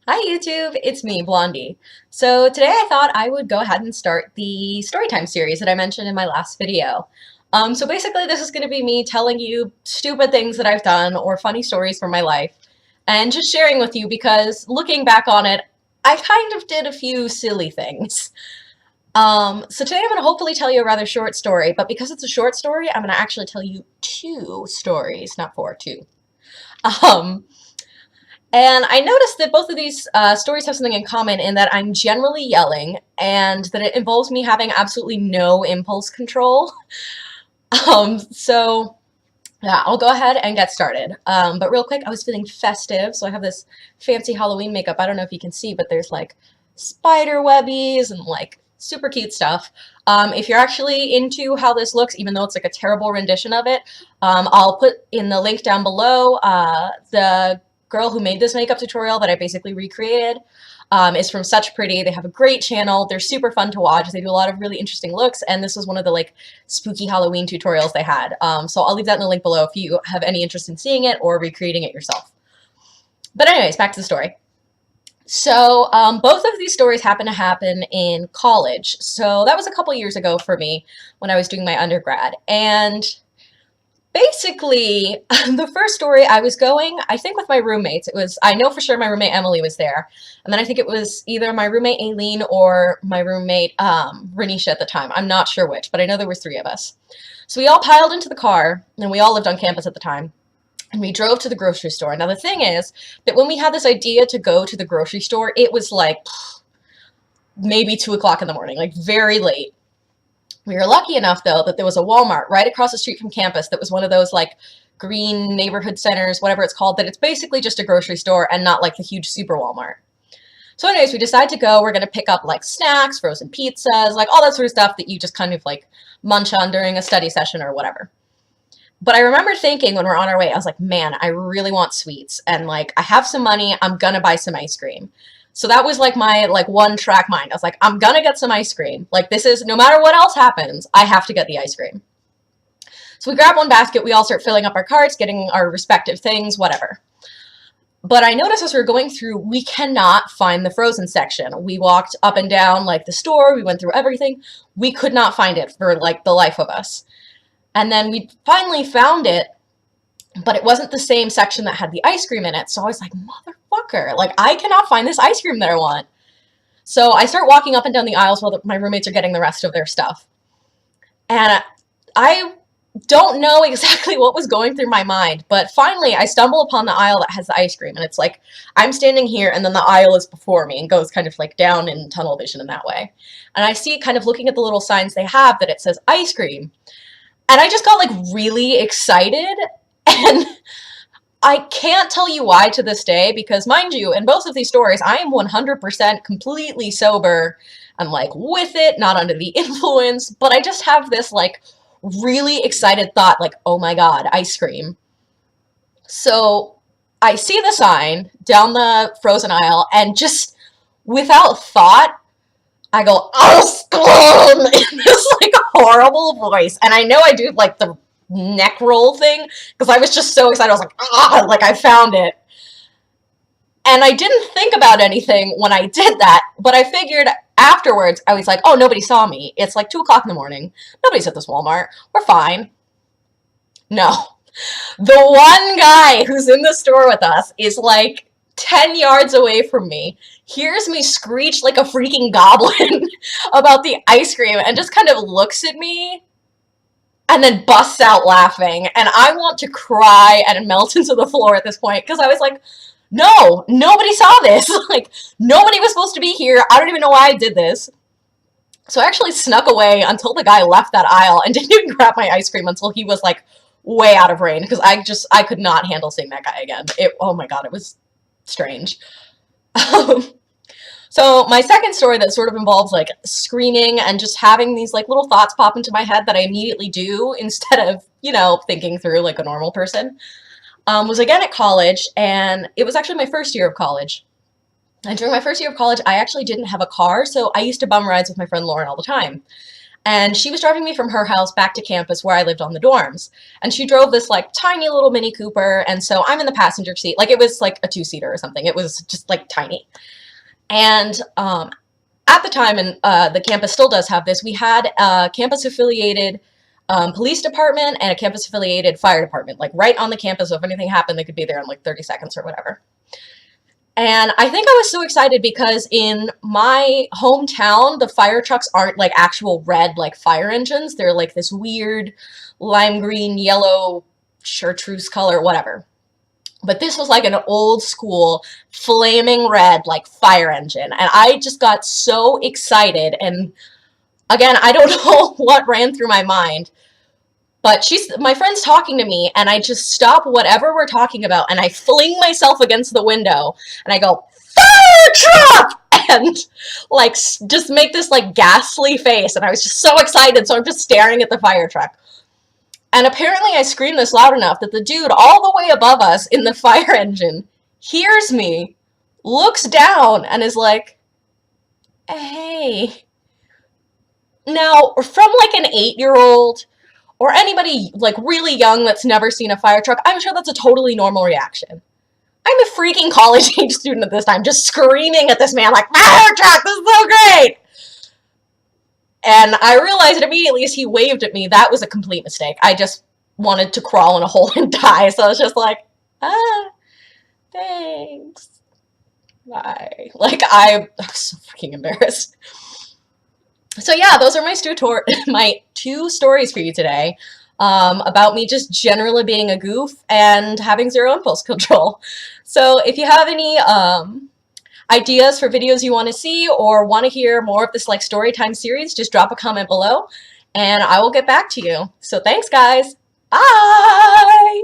Hi YouTube, it's me, Blondie. So today I thought I would go ahead and start the Storytime series that I mentioned in my last video. So basically this is going to be me telling you stupid things that I've done or funny stories from my life and just sharing with you because looking back on it, I kind of did a few silly things. So today I'm going to hopefully tell you a rather short story, but because it's a short story, I'm going to actually tell you two stories, not four, two. Um, And I noticed that both of these stories have something in common in that I'm generally yelling and that it involves me having absolutely no impulse control. So yeah, I'll go ahead and get started. But real quick, I was feeling festive, so I have this fancy Halloween makeup. I don't know if you can see, but there's like spider webbies and like super cute stuff. If you're actually into how this looks, even though it's like a terrible rendition of it, I'll put in the link down below the girl who made this makeup tutorial that I basically recreated. Is from Such Pretty. They have a great channel. They're super fun to watch. They do a lot of really interesting looks, and this was one of the like spooky Halloween tutorials they had. So I'll leave that in the link below if you have any interest in seeing it or recreating it yourself. But anyways, back to the story. So both of these stories happen to happen in college. So that was a couple years ago for me when I was doing my undergrad. And basically, the first story I was going, I think with my roommates. I know for sure my roommate Emily was there. And then I think it was either my roommate Aileen or my roommate Renisha at the time. I'm not sure which, but I know there was three of us. So we all piled into the car, and we all lived on campus at the time. And we drove to the grocery store. Now the thing is that when we had this idea to go to the grocery store, it was like maybe 2 o'clock in the morning, like very late. We were lucky enough, though, that there was a Walmart right across the street from campus that was one of those, like, green neighborhood centers, whatever it's called, that it's basically just a grocery store and not, like, the huge super Walmart. So anyways, we decide to go. We're going to pick up, like, snacks, frozen pizzas, like, all that sort of stuff that you just kind of, like, munch on during a study session or whatever. But I remember thinking when we're on our way, I was like, man, I really want sweets. And, like, I have some money. I'm going to buy some ice cream. So that was like my like one track mind. I was like, I'm gonna get some ice cream. Like this is, no matter what else happens, I have to get the ice cream. So we grab one basket, we all start filling up our carts, getting our respective things, whatever. But I noticed as we were going through, we cannot find the frozen section. We walked up and down like the store, we went through everything. We could not find it for like the life of us. And then we finally found it, but it wasn't the same section that had the ice cream in it. So I was like, motherfucker, like I cannot find this ice cream that I want. So I start walking up and down the aisles while my roommates are getting the rest of their stuff. And I don't know exactly what was going through my mind, but finally I stumble upon the aisle that has the ice cream. And it's like, I'm standing here and then the aisle is before me and goes kind of like down in tunnel vision in that way. And I see kind of looking at the little signs they have that it says ice cream. And I just got like really excited. And I can't tell you why to this day, because mind you, in both of these stories, I am 100% completely sober and like with it, not under the influence, but I just have this like really excited thought like, oh my God, ice cream. So I see the sign down the frozen aisle and just without thought, I go, ice cream in this like horrible voice. And I know I do like the neck roll thing because I was just so excited. I was like, ah, like I found it. And I didn't think about anything when I did that, but I figured afterwards, I was like, oh, nobody saw me. It's like 2 o'clock in the morning. Nobody's at this Walmart. We're fine. No. The one guy who's in the store with us is like 10 yards away from me, hears me screech like a freaking goblin about the ice cream, and just kind of looks at me and then busts out laughing. And I want to cry and melt into the floor at this point because I was like, no, nobody saw this. Like, nobody was supposed to be here. I don't even know why I did this. So I actually snuck away until the guy left that aisle and didn't even grab my ice cream until he was like way out of range because I could not handle seeing that guy again. Oh my God, it was strange. So my second story that sort of involves like screaming and just having these like little thoughts pop into my head that I immediately do instead of, you know, thinking through like a normal person, was again at college, and it was actually my first year of college. And during my first year of college, I actually didn't have a car, so I used to bum rides with my friend Lauren all the time. And she was driving me from her house back to campus where I lived on the dorms. And she drove this like tiny little Mini Cooper. And so I'm in the passenger seat. Like it was like a 2-seater or something. It was just like tiny. And at the time, and the campus still does have this, we had a campus affiliated police department and a campus affiliated fire department, like right on the campus. So if anything happened, they could be there in like 30 seconds or whatever. And I think I was so excited because in my hometown, the fire trucks aren't like actual red, like fire engines. They're like this weird lime green, yellow, chartreuse color, whatever. But this was like an old school flaming red, like fire engine. And I just got so excited. And again, I don't know what ran through my mind, but my friend's talking to me, and I just stop whatever we're talking about, and I fling myself against the window, and I go, fire truck! And like just make this like ghastly face, and I was just so excited, so I'm just staring at the fire truck. And apparently I screamed this loud enough that the dude all the way above us in the fire engine hears me, looks down, and is like, hey. Now, from like an 8-year-old, or anybody like really young that's never seen a fire truck, I'm sure that's a totally normal reaction. I'm a freaking college age student at this time, just screaming at this man like, fire truck, this is so great! And I realized immediately as he waved at me, that was a complete mistake. I just wanted to crawl in a hole and die, so I was just like, thanks, bye. Like, I was so freaking embarrassed. So yeah, those are my two stories for you today, about me just generally being a goof and having zero impulse control. So if you have any ideas for videos you want to see or want to hear more of this like Storytime series, just drop a comment below and I will get back to you. So thanks guys. Bye!